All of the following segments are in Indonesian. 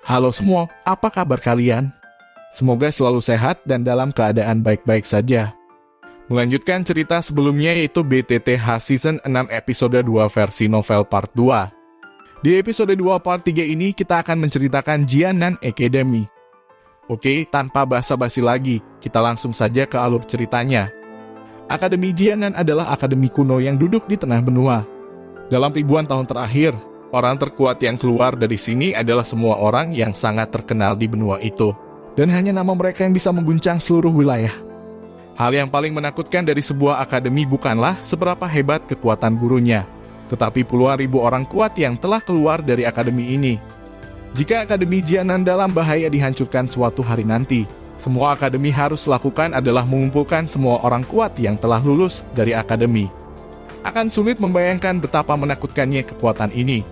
Halo semua, apa kabar kalian? Semoga selalu sehat dan dalam keadaan baik-baik saja. Melanjutkan cerita sebelumnya yaitu BTTH Season 6 episode 2 versi novel part 2. Di episode 2 part 3 ini kita akan menceritakan Jianan Academy. Oke, tanpa basa-basi lagi, kita langsung saja ke alur ceritanya. Akademi Jianan adalah akademi kuno yang duduk di tengah benua. Dalam ribuan tahun terakhir, orang terkuat yang keluar dari sini adalah semua orang yang sangat terkenal di benua itu. Dan hanya nama mereka yang bisa mengguncang seluruh wilayah. Hal yang paling menakutkan dari sebuah akademi bukanlah seberapa hebat kekuatan gurunya, tetapi puluhan ribu orang kuat yang telah keluar dari akademi ini. Jika akademi Jianan dalam bahaya dihancurkan suatu hari nanti, semua akademi harus lakukan adalah mengumpulkan semua orang kuat yang telah lulus dari akademi. Akan sulit membayangkan betapa menakutkannya kekuatan ini.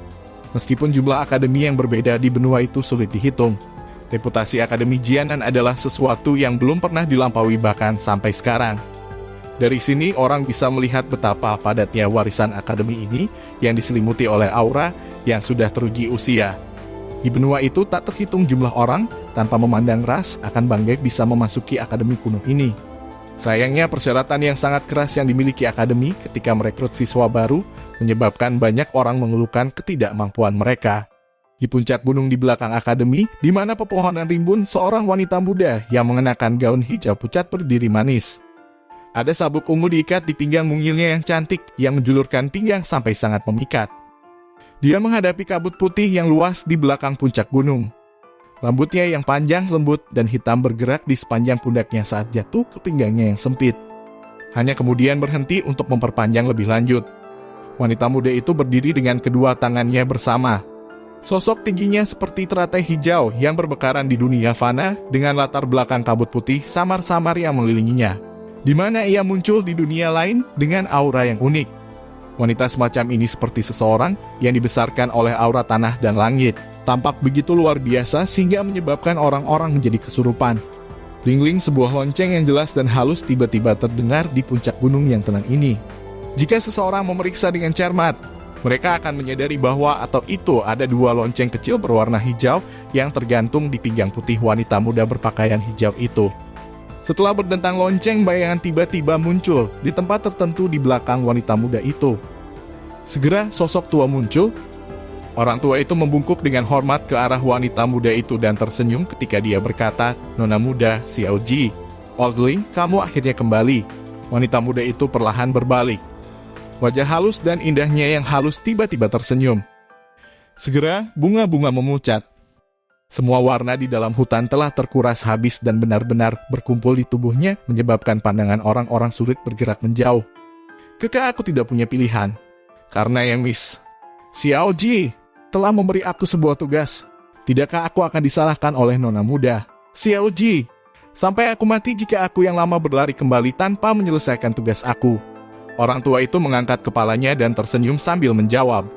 Meskipun jumlah akademi yang berbeda di benua itu sulit dihitung, reputasi Akademi Jianan adalah sesuatu yang belum pernah dilampaui bahkan sampai sekarang. Dari sini orang bisa melihat betapa padatnya warisan akademi ini yang diselimuti oleh aura yang sudah teruji usia. Di benua itu tak terhitung jumlah orang tanpa memandang ras akan bangga bisa memasuki akademi kuno ini. Sayangnya persyaratan yang sangat keras yang dimiliki akademi ketika merekrut siswa baru menyebabkan banyak orang mengeluhkan ketidakmampuan mereka. Di puncak gunung di belakang akademi, di mana pepohonan rimbun, seorang wanita muda yang mengenakan gaun hijau pucat berdiri manis. Ada sabuk ungu diikat di pinggang mungilnya yang cantik yang menjulurkan pinggang sampai sangat memikat. Dia menghadapi kabut putih yang luas di belakang puncak gunung. Rambutnya yang panjang, lembut, dan hitam bergerak di sepanjang pundaknya saat jatuh ke pinggangnya yang sempit. Hanya kemudian berhenti untuk memperpanjang lebih lanjut. Wanita muda itu berdiri dengan kedua tangannya bersama. Sosok tingginya seperti teratai hijau yang berbekaran di dunia fana dengan latar belakang kabut putih samar-samar yang mengelilinginya. Di mana ia muncul di dunia lain dengan aura yang unik. Wanita semacam ini seperti seseorang yang dibesarkan oleh aura tanah dan langit. Tampak begitu luar biasa sehingga menyebabkan orang-orang menjadi kesurupan. Ling-ling sebuah lonceng yang jelas dan halus tiba-tiba terdengar di puncak gunung yang tenang ini. Jika seseorang memeriksa dengan cermat, mereka akan menyadari bahwa atau itu ada dua lonceng kecil berwarna hijau yang tergantung di pinggang putih wanita muda berpakaian hijau itu. Setelah berdentang lonceng, bayangan tiba-tiba muncul di tempat tertentu di belakang wanita muda itu. Segera sosok tua muncul. Orang tua itu membungkuk dengan hormat ke arah wanita muda itu dan tersenyum ketika dia berkata, "Nona muda, Xiao Ji. Oldling, kamu akhirnya kembali." Wanita muda itu perlahan berbalik. Wajah halus dan indahnya yang halus tiba-tiba tersenyum. Segera bunga-bunga memucat. Semua warna di dalam hutan telah terkuras habis dan benar-benar berkumpul di tubuhnya, menyebabkan pandangan orang-orang sulit bergerak menjauh. Kekak aku tidak punya pilihan. Karena yang Miss Xiao Ji telah memberi aku sebuah tugas. Tidakkah aku akan disalahkan oleh nona muda? Xiao Ji, sampai aku mati jika aku yang lama berlari kembali tanpa menyelesaikan tugas aku. Orang tua itu mengangkat kepalanya dan tersenyum sambil menjawab.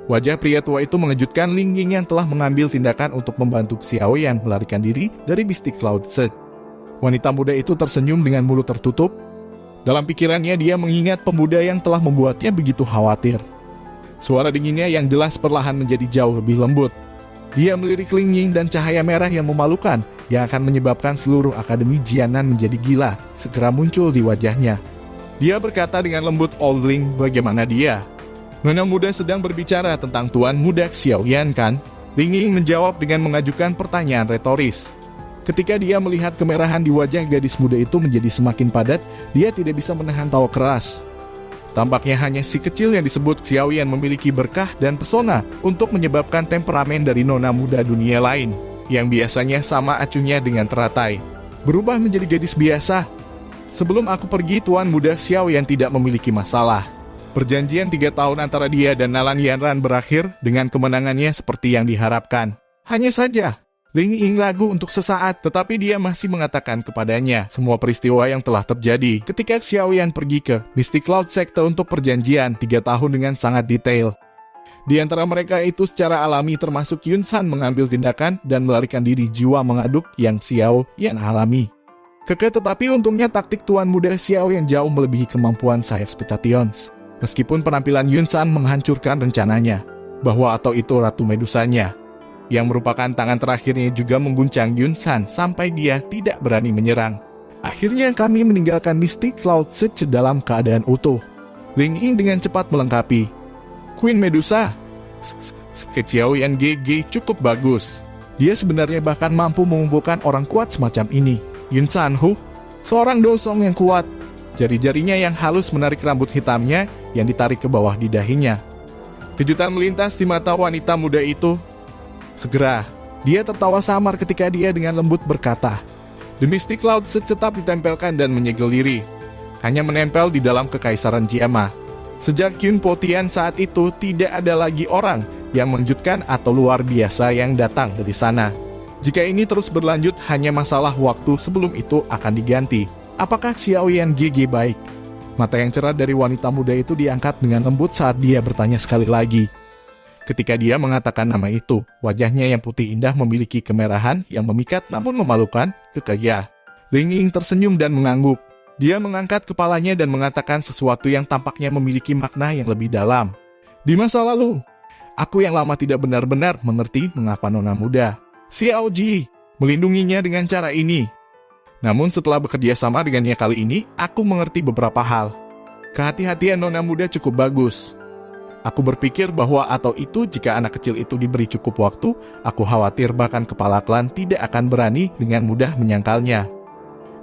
Wajah pria tua itu mengejutkan Ling Ying yang telah mengambil tindakan untuk membantu Xiao Yan melarikan diri dari Mystic Cloud Set. Wanita muda itu tersenyum dengan mulut tertutup. Dalam pikirannya dia mengingat pemuda yang telah membuatnya begitu khawatir. Suara dinginnya yang jelas perlahan menjadi jauh lebih lembut. Dia melirik Ling Ying dan cahaya merah yang memalukan yang akan menyebabkan seluruh akademi Jianan menjadi gila segera muncul di wajahnya. Dia berkata dengan lembut, "Oldling, bagaimana dia?" Nona muda sedang berbicara tentang Tuan Muda Xiao Yan kan? Ling Ying menjawab dengan mengajukan pertanyaan retoris. Ketika dia melihat kemerahan di wajah gadis muda itu menjadi semakin padat, dia tidak bisa menahan tawa keras. Tampaknya hanya si kecil yang disebut Xiao Yan memiliki berkah dan pesona untuk menyebabkan temperamen dari nona muda dunia lain, yang biasanya sama acuhnya dengan teratai, berubah menjadi gadis biasa. Sebelum aku pergi, Tuan Muda Xiao Yan tidak memiliki masalah. Perjanjian 3 tahun antara dia dan Nalan Yanran berakhir dengan kemenangannya seperti yang diharapkan. Hanya saja, Ling Ying ragu untuk sesaat, tetapi dia masih mengatakan kepadanya semua peristiwa yang telah terjadi ketika Xiao Yan pergi ke Mystic Cloud Sector untuk perjanjian 3 tahun dengan sangat detail. Di antara mereka itu secara alami termasuk Yun San mengambil tindakan dan melarikan diri jiwa mengaduk yang Xiao Yan alami. Tetapi untungnya taktik Tuan Muda Xiao yang jauh melebihi kemampuan Sire Spectations. Meskipun penampilan Yun San menghancurkan rencananya, bahwa atau itu Ratu Medusanya. yang merupakan tangan terakhirnya juga mengguncang Yun-san sampai dia tidak berani menyerang. Akhirnya kami meninggalkan Mystic Cloud Siege dalam keadaan utuh. Ling Ying dengan cepat melengkapi. Queen Medusa. Xiaoyan GG cukup bagus. Dia sebenarnya bahkan mampu mengumpulkan orang kuat semacam ini. Yun-san seorang dosong yang kuat. Jari-jarinya yang halus menarik rambut hitamnya yang ditarik ke bawah di dahinya. Kejutan melintas di mata wanita muda itu. Segera, dia tertawa samar ketika dia dengan lembut berkata, "The Mystic Cloud tetap ditempelkan dan menyegel diri. Hanya menempel di dalam kekaisaran Jiama. Sejak Kyun Potian saat itu, tidak ada lagi orang yang mengejutkan atau luar biasa yang datang dari sana. Jika ini terus berlanjut, hanya masalah waktu sebelum itu akan diganti. Apakah Xiaoyan GG baik?" Mata yang cerah dari wanita muda itu diangkat dengan lembut saat dia bertanya sekali lagi. Ketika dia mengatakan nama itu, wajahnya yang putih indah memiliki kemerahan yang memikat namun memalukan, kekayaan. Ling Ying tersenyum dan mengangguk. Dia mengangkat kepalanya dan mengatakan sesuatu yang tampaknya memiliki makna yang lebih dalam. "Di masa lalu, aku yang lama tidak benar-benar mengerti mengapa nona muda Xiao Ji melindunginya dengan cara ini. Namun setelah bekerja sama dengannya kali ini, aku mengerti beberapa hal. Kehati-hatian nona muda cukup bagus. Aku berpikir bahwa atau itu jika anak kecil itu diberi cukup waktu, aku khawatir bahkan kepala klan tidak akan berani dengan mudah menyangkalnya."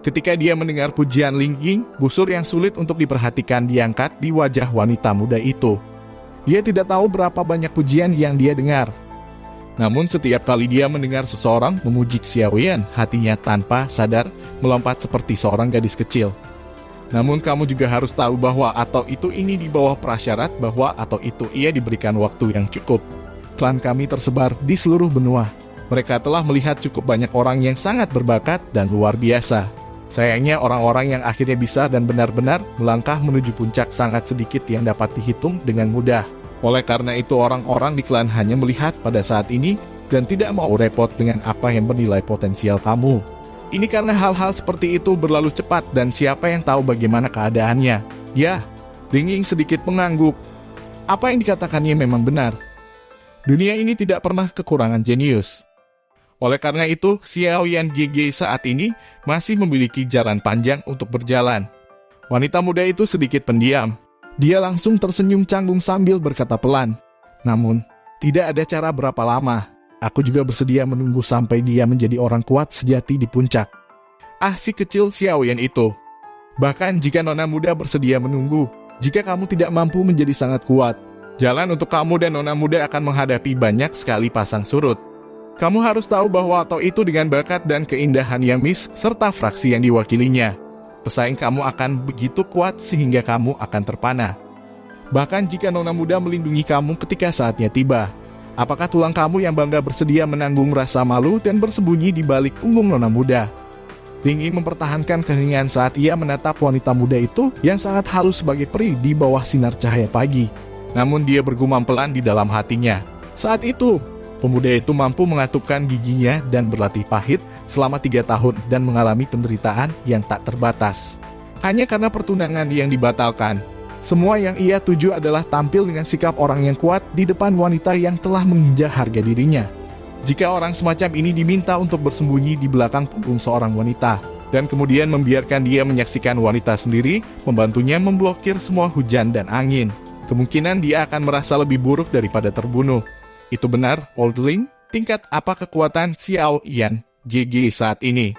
Ketika dia mendengar pujian Ling Ying, busur yang sulit untuk diperhatikan diangkat di wajah wanita muda itu. Dia tidak tahu berapa banyak pujian yang dia dengar. Namun setiap kali dia mendengar seseorang memuji Xiaoyan, hatinya tanpa sadar melompat seperti seorang gadis kecil. Namun kamu juga harus tahu bahwa atau itu ini di bawah prasyarat bahwa atau itu ia diberikan waktu yang cukup. Klan kami tersebar di seluruh benua. Mereka telah melihat cukup banyak orang yang sangat berbakat dan luar biasa. Sayangnya orang-orang yang akhirnya bisa dan benar-benar melangkah menuju puncak sangat sedikit yang dapat dihitung dengan mudah. Oleh karena itu orang-orang di klan hanya melihat pada saat ini dan tidak mau repot dengan apa yang bernilai potensial kamu. Ini karena hal-hal seperti itu berlalu cepat dan siapa yang tahu bagaimana keadaannya. Ya, Ling Ying sedikit mengangguk. Apa yang dikatakannya memang benar. Dunia ini tidak pernah kekurangan jenius. Oleh karena itu, Xiaoyan GG saat ini masih memiliki jalan panjang untuk berjalan. Wanita muda itu sedikit pendiam. Dia langsung tersenyum canggung sambil berkata pelan, "Namun, tidak ada cara berapa lama. Aku juga bersedia menunggu sampai dia menjadi orang kuat sejati di puncak." Ah, si kecil Xiaoyan itu. Bahkan jika nona muda bersedia menunggu, jika kamu tidak mampu menjadi sangat kuat, jalan untuk kamu dan nona muda akan menghadapi banyak sekali pasang surut. Kamu harus tahu bahwa atau itu dengan bakat dan keindahan Yamis serta fraksi yang diwakilinya. Pesaing kamu akan begitu kuat sehingga kamu akan terpana. Bahkan jika nona muda melindungi kamu ketika saatnya tiba, apakah tulang kamu yang bangga bersedia menanggung rasa malu dan bersembunyi di balik punggung nona muda? Ling Ying mempertahankan keheningan saat ia menatap wanita muda itu yang sangat halus sebagai peri di bawah sinar cahaya pagi. Namun dia bergumam pelan di dalam hatinya. Saat itu, pemuda itu mampu mengatupkan giginya dan berlatih pahit selama 3 tahun dan mengalami penderitaan yang tak terbatas. Hanya karena pertunangan yang dibatalkan. Semua yang ia tuju adalah tampil dengan sikap orang yang kuat di depan wanita yang telah menginjak harga dirinya. Jika orang semacam ini diminta untuk bersembunyi di belakang punggung seorang wanita, dan kemudian membiarkan dia menyaksikan wanita sendiri, membantunya memblokir semua hujan dan angin, kemungkinan dia akan merasa lebih buruk daripada terbunuh. Itu benar, Oldling, tingkat apa kekuatan Xiaoyan GG saat ini?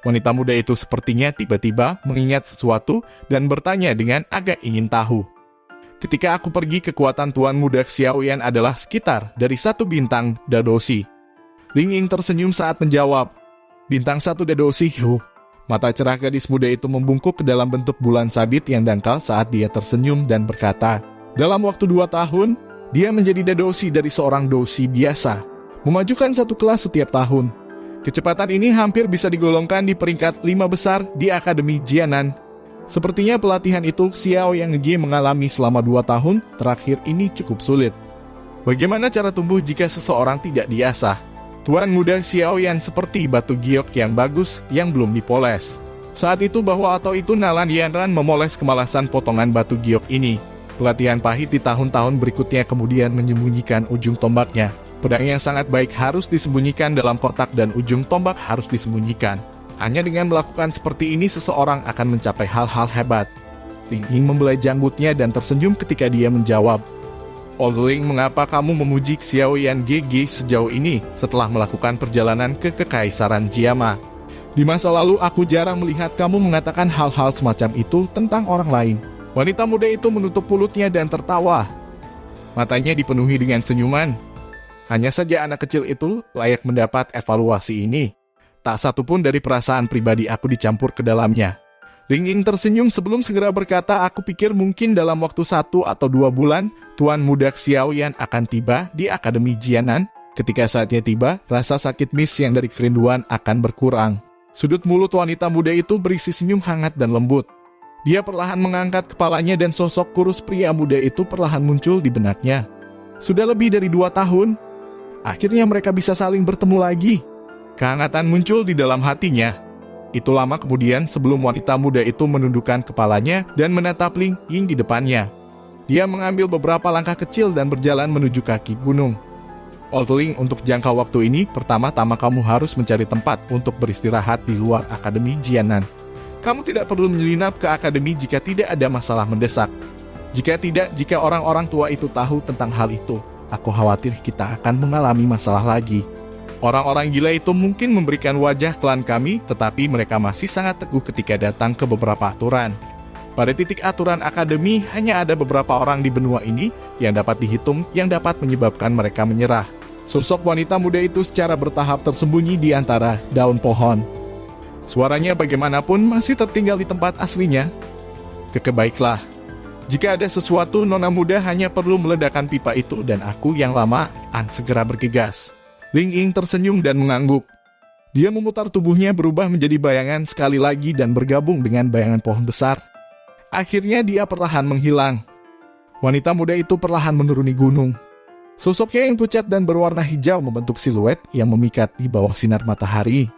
Wanita muda itu sepertinya tiba-tiba mengingat sesuatu dan bertanya dengan agak ingin tahu. Ketika aku pergi, kekuatan tuan muda Xiaoyan adalah sekitar dari 1 bintang Dadoshi. Ling Ying tersenyum saat menjawab, "Bintang 1 Dadoshi, Mata cerah gadis muda itu membungkuk ke dalam bentuk bulan sabit yang dangkal saat dia tersenyum dan berkata, dalam waktu 2 tahun, dia menjadi Dadoshi dari seorang doshi biasa, memajukan 1 kelas setiap tahun. Kecepatan ini hampir bisa digolongkan di peringkat 5 besar di Akademi Jianan. Sepertinya pelatihan itu Xiaoyan GG mengalami selama 2 tahun terakhir ini cukup sulit. Bagaimana cara tumbuh jika seseorang tidak diasah? Tuan muda Xiaoyan seperti batu giok yang bagus yang belum dipoles. Saat itu bahwa atau itu Nalan Yanran memoles kemalasan potongan batu giok ini. Pelatihan pahit di tahun-tahun berikutnya kemudian menyembunyikan ujung tombaknya. Pedang yang sangat baik harus disembunyikan dalam kotak dan ujung tombak harus disembunyikan. Hanya dengan melakukan seperti ini seseorang akan mencapai hal-hal hebat. Ling Ying membelai janggutnya dan tersenyum ketika dia menjawab. Old Ling, mengapa kamu memuji Xiaoyan GG sejauh ini setelah melakukan perjalanan ke Kekaisaran Jiama? Di masa lalu aku jarang melihat kamu mengatakan hal-hal semacam itu tentang orang lain. Wanita muda itu menutup mulutnya dan tertawa. Matanya dipenuhi dengan senyuman. Hanya saja anak kecil itu layak mendapat evaluasi ini. Tak satu pun dari perasaan pribadi aku dicampur ke dalamnya. Ling Ying tersenyum sebelum segera berkata, aku pikir mungkin dalam waktu 1 atau 2 bulan, Tuan Muda Xiaoyan akan tiba di Akademi Jianan. Ketika saatnya tiba, rasa sakit miss yang dari kerinduan akan berkurang. Sudut mulut wanita muda itu berisi senyum hangat dan lembut. Dia perlahan mengangkat kepalanya dan sosok kurus pria muda itu perlahan muncul di benaknya. Sudah lebih dari 2 tahun. Akhirnya mereka bisa saling bertemu lagi. Kehangatan muncul di dalam hatinya. Itu lama kemudian sebelum wanita muda itu menundukkan kepalanya dan menatap Ling Ying di depannya. Dia mengambil beberapa langkah kecil dan berjalan menuju kaki gunung. Old Ling, untuk jangka waktu ini, pertama-tama kamu harus mencari tempat untuk beristirahat di luar Akademi Jianan. Kamu tidak perlu menyelinap ke akademi jika tidak ada masalah mendesak. Jika orang-orang tua itu tahu tentang hal itu, aku khawatir kita akan mengalami masalah lagi. Orang-orang gila itu mungkin memberikan wajah klan kami, tetapi mereka masih sangat teguh ketika datang ke beberapa aturan. Pada titik aturan akademi, hanya ada beberapa orang di benua ini yang dapat dihitung yang dapat menyebabkan mereka menyerah. Sosok wanita muda itu secara bertahap tersembunyi di antara daun pohon. Suaranya bagaimanapun masih tertinggal di tempat aslinya. Baiklah. Jika ada sesuatu, nona muda hanya perlu meledakkan pipa itu dan aku yang lama segera bergegas. Ling Ying tersenyum dan mengangguk. Dia memutar tubuhnya berubah menjadi bayangan sekali lagi dan bergabung dengan bayangan pohon besar. Akhirnya dia perlahan menghilang. Wanita muda itu perlahan menuruni gunung. Sosoknya yang pucat dan berwarna hijau membentuk siluet yang memikat di bawah sinar matahari.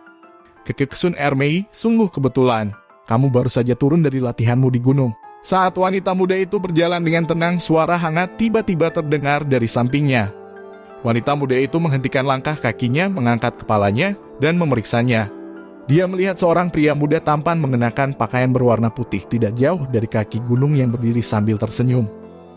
Sun Ermei, sungguh kebetulan. Kamu baru saja turun dari latihanmu di gunung. Saat wanita muda itu berjalan dengan tenang, suara hangat tiba-tiba terdengar dari sampingnya. Wanita muda itu menghentikan langkah kakinya, mengangkat kepalanya, dan memeriksanya. Dia melihat seorang pria muda tampan mengenakan pakaian berwarna putih tidak jauh dari kaki gunung yang berdiri sambil tersenyum.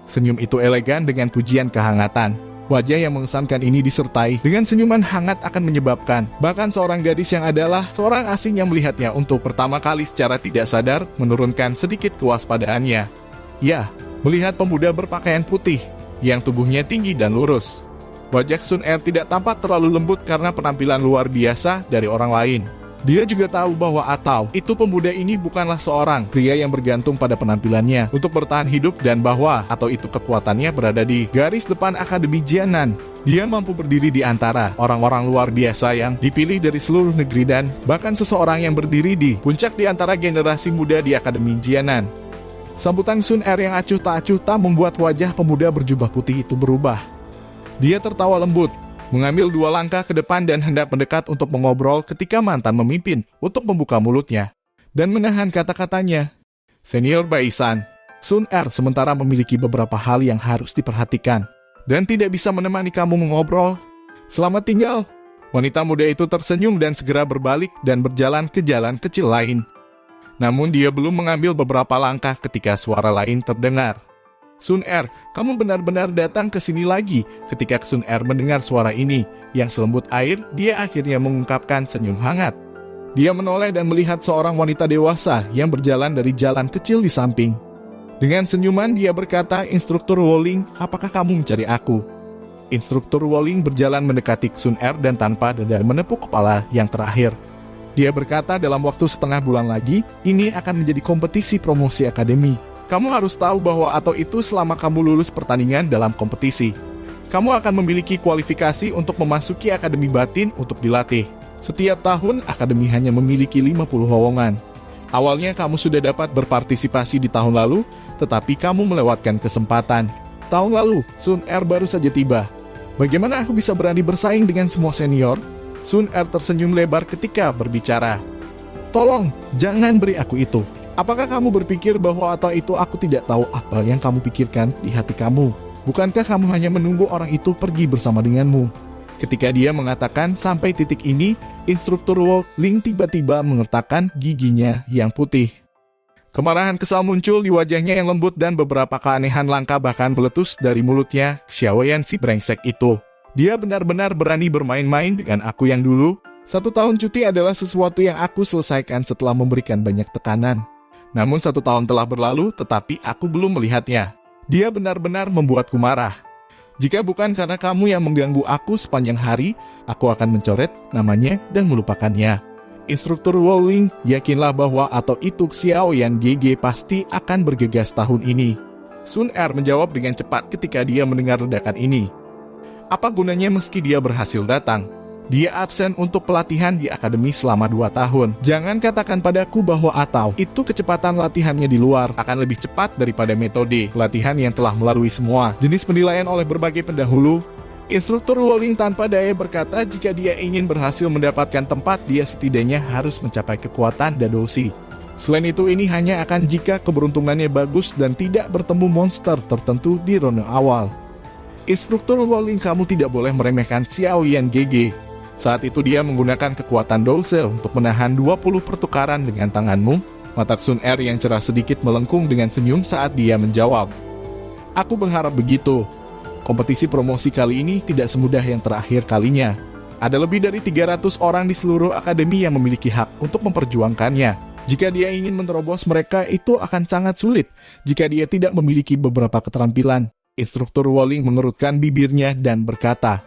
Senyum itu elegan dengan pujian kehangatan. Wajah yang mengesankan ini disertai dengan senyuman hangat akan menyebabkan bahkan seorang gadis yang adalah seorang asing yang melihatnya untuk pertama kali secara tidak sadar menurunkan sedikit kewaspadaannya. Ya, melihat pemuda berpakaian putih yang tubuhnya tinggi dan lurus. Wajah Sun Er tidak tampak terlalu lembut karena penampilan luar biasa dari orang lain. Dia juga tahu bahwa itu pemuda ini bukanlah seorang pria yang bergantung pada penampilannya untuk bertahan hidup dan bahwa itu kekuatannya berada di garis depan Akademi Jianan. Dia mampu berdiri di antara orang-orang luar biasa yang dipilih dari seluruh negeri dan bahkan seseorang yang berdiri di puncak di antara generasi muda di Akademi Jianan. Sambutan Sun Er yang acuh tak membuat wajah pemuda berjubah putih itu berubah. Dia tertawa lembut, mengambil 2 langkah ke depan dan hendak mendekat untuk mengobrol ketika mantan memimpin untuk membuka mulutnya dan menahan kata-katanya. Senior Baisan, Sun Er sementara memiliki beberapa hal yang harus diperhatikan dan tidak bisa menemani kamu mengobrol. Selamat tinggal. Wanita muda itu tersenyum dan segera berbalik dan berjalan ke jalan kecil lain. Namun dia belum mengambil beberapa langkah ketika suara lain terdengar. Sun Er, kamu benar-benar datang ke sini lagi. Ketika Sun Er mendengar suara ini, yang selembut air, dia akhirnya mengungkapkan senyum hangat. Dia menoleh dan melihat seorang wanita dewasa yang berjalan dari jalan kecil di samping. Dengan senyuman dia berkata, Instruktur Wolling, apakah kamu mencari aku? Instruktur Wolling berjalan mendekati Sun Er dan tanpa dada menepuk kepala yang terakhir. Dia berkata dalam waktu setengah bulan lagi, ini akan menjadi kompetisi promosi akademi. Kamu harus tahu bahwa itu selama kamu lulus pertandingan dalam kompetisi. Kamu akan memiliki kualifikasi untuk memasuki Akademi Batin untuk dilatih. Setiap tahun, Akademi hanya memiliki 50 lowongan. Awalnya kamu sudah dapat berpartisipasi di tahun lalu, tetapi kamu melewatkan kesempatan. Tahun lalu, Sun Er baru saja tiba. Bagaimana aku bisa berani bersaing dengan semua senior? Sun Er tersenyum lebar ketika berbicara. Tolong, jangan beri aku itu. Apakah kamu berpikir bahwa itu aku tidak tahu apa yang kamu pikirkan di hati kamu? Bukankah kamu hanya menunggu orang itu pergi bersama denganmu? Ketika dia mengatakan sampai titik ini, instruktur Wolling tiba-tiba mengertakkan giginya yang putih. Kemarahan kesal muncul di wajahnya yang lembut dan beberapa keanehan langka bahkan meletus dari mulutnya. Xiaoyan si brengsek itu. Dia benar-benar berani bermain-main dengan aku yang dulu. 1 tahun cuti adalah sesuatu yang aku selesaikan setelah memberikan banyak tekanan. Namun 1 tahun telah berlalu tetapi aku belum melihatnya. Dia benar-benar membuatku marah. Jika bukan karena kamu yang mengganggu aku sepanjang hari, aku akan mencoret namanya dan melupakannya. Instruktur Wolling yakinlah bahwa atau itu Xiaoyan GG pasti akan bergegas tahun ini. Sun Er menjawab dengan cepat ketika dia mendengar ledakan ini. Apa gunanya meski dia berhasil datang? Dia absen untuk pelatihan di akademi selama 2 tahun. Jangan katakan padaku bahwa atau itu kecepatan latihannya di luar akan lebih cepat daripada metode latihan yang telah melalui semua jenis penilaian oleh berbagai pendahulu. Instruktur Wolling tanpa daya berkata jika dia ingin berhasil mendapatkan tempat, dia setidaknya harus mencapai kekuatan Dadoshi. Selain itu, ini hanya akan jika keberuntungannya bagus dan tidak bertemu monster tertentu di ronde awal. Instruktur Wolling, kamu tidak boleh meremehkan Xiaoyan GG. Saat itu dia menggunakan kekuatan Douse untuk menahan 20 pertukaran dengan tanganmu. Mata Sun Er yang cerah sedikit melengkung dengan senyum saat dia menjawab. Aku berharap begitu. Kompetisi promosi kali ini tidak semudah yang terakhir kalinya. Ada lebih dari 300 orang di seluruh akademi yang memiliki hak untuk memperjuangkannya. Jika dia ingin menerobos mereka, itu akan sangat sulit jika dia tidak memiliki beberapa keterampilan. Instruktur Wolling mengerutkan bibirnya dan berkata,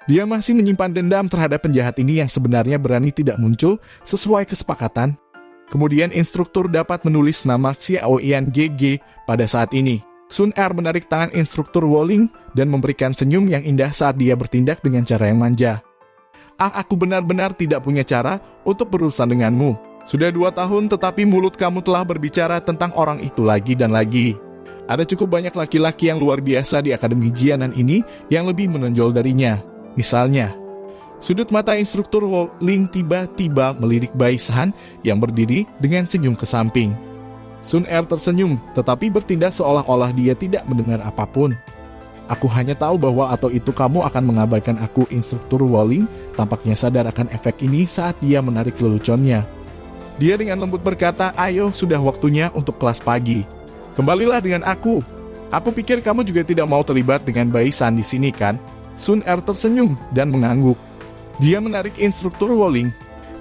dia masih menyimpan dendam terhadap penjahat ini yang sebenarnya berani tidak muncul sesuai kesepakatan. Kemudian instruktur dapat menulis nama Xiaoyan GG pada saat ini. Sun Er menarik tangan instruktur Wolling dan memberikan senyum yang indah saat dia bertindak dengan cara yang manja. Aku benar-benar tidak punya cara untuk berurusan denganmu. Sudah 2 tahun tetapi mulut kamu telah berbicara tentang orang itu lagi dan lagi. Ada cukup banyak laki-laki yang luar biasa di Akademi Jianan ini yang lebih menonjol darinya. Misalnya, sudut mata instruktur Wolling tiba-tiba melirik Bai San yang berdiri dengan senyum ke samping. Sun Er tersenyum, tetapi bertindak seolah-olah dia tidak mendengar apapun. Aku hanya tahu bahwa atau itu kamu akan mengabaikan aku. Instruktur Wolling tampaknya sadar akan efek ini saat dia menarik leluconnya. Dia dengan lembut berkata, ayo sudah waktunya untuk kelas pagi. Kembalilah dengan aku. Aku pikir kamu juga tidak mau terlibat dengan Bai San di sini kan? Sun Er tersenyum dan mengangguk. Dia menarik instruktur Wolling,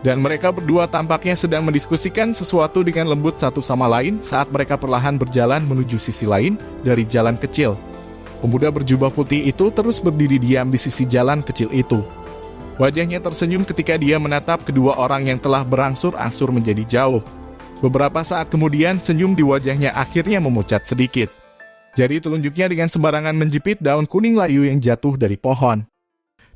dan mereka berdua tampaknya sedang mendiskusikan sesuatu dengan lembut satu sama lain saat mereka perlahan berjalan menuju sisi lain dari jalan kecil. Pemuda berjubah putih itu terus berdiri diam di sisi jalan kecil itu. Wajahnya tersenyum ketika dia menatap kedua orang yang telah berangsur-angsur menjadi jauh. Beberapa saat kemudian, senyum di wajahnya akhirnya memucat sedikit. Jari telunjuknya dengan sembarangan menjepit daun kuning layu yang jatuh dari pohon.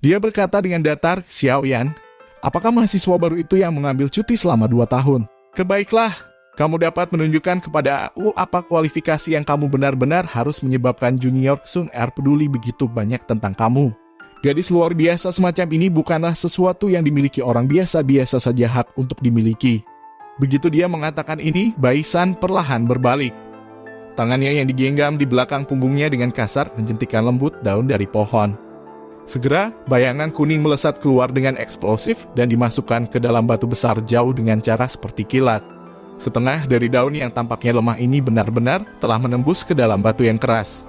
Dia berkata dengan datar, Xiaoyan, apakah mahasiswa baru itu yang mengambil cuti selama 2 tahun? Kebaiklah, kamu dapat menunjukkan kepada aku apa kualifikasi yang kamu benar-benar harus menyebabkan junior Sun Er peduli begitu banyak tentang kamu. Gadis luar biasa semacam ini bukanlah sesuatu yang dimiliki orang biasa-biasa saja hak untuk dimiliki. Begitu dia mengatakan ini, Bai San perlahan berbalik. Tangannya yang digenggam di belakang punggungnya dengan kasar menjentikan lembut daun dari pohon. Segera, bayangan kuning melesat keluar dengan eksplosif dan dimasukkan ke dalam batu besar jauh dengan cara seperti kilat. Setengah dari daun yang tampaknya lemah ini benar-benar telah menembus ke dalam batu yang keras.